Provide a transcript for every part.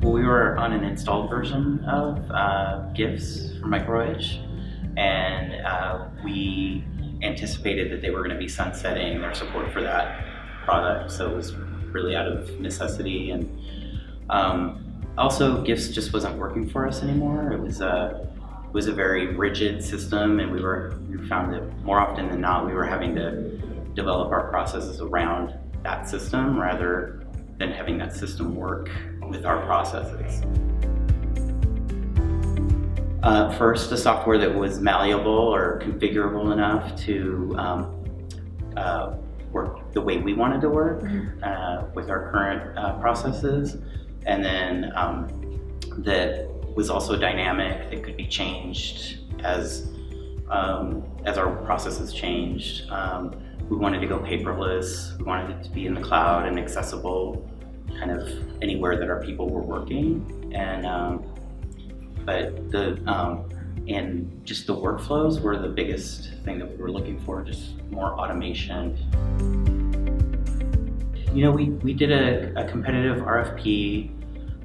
Well, we were on an installed version of GIFs from MicroEdge, and we anticipated that they were going to be sunsetting their support for that product, so it was really out of necessity. And also, GIFs just wasn't working for us anymore. It was a very rigid system, and we found that more often than not we were having to develop our processes around that system rather than having that system work with our processes. First, a software that was malleable or configurable enough to work the way we wanted to work with our current processes, and then that was also dynamic, that could be changed as our processes changed. We wanted to go paperless. We wanted it to be in the cloud and accessible kind of anywhere that our people were working. And and just the workflows were the biggest thing that we were looking for, just more automation. You know, we did a competitive RFP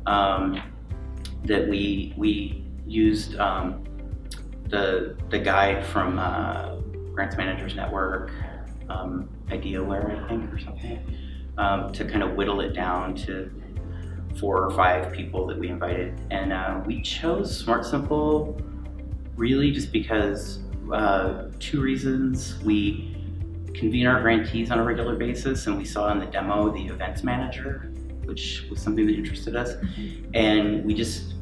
that we used the guide from Grants Managers Network, IdeaWare, I think, or something, to kind of whittle it down to 4 or 5 people that we invited. And we chose SmartSimple really just because 2 reasons. We convene our grantees on a regular basis, and we saw in the demo the events manager, which was something that interested us. And we just,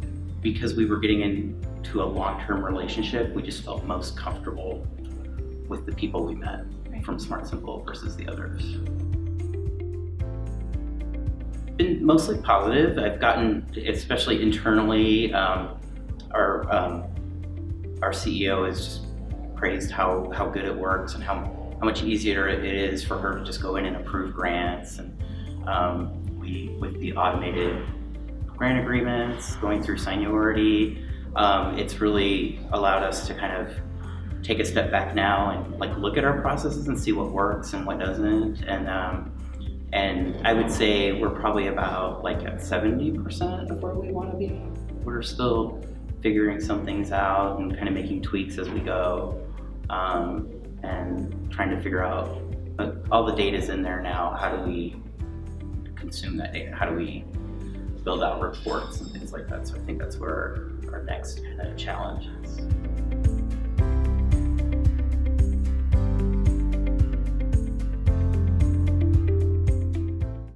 because we were getting into a long-term relationship, we just felt most comfortable with the people we met from SmartSimple versus the others. Been mostly positive. I've gotten, especially internally, our CEO has just praised how good it works and how much easier it is for her to just go in and approve grants. And with the automated grant agreements, going through seniority, it's really allowed us to kind of take a step back now and like look at our processes and see what works and what doesn't. And I would say we're probably about like at 70% of where we want to be. We're still figuring some things out and kind of making tweaks as we go, and trying to figure out, all the data's in there now, how do we consume that data? How do we build out reports and things like that? So I think that's where our next kind of challenge is.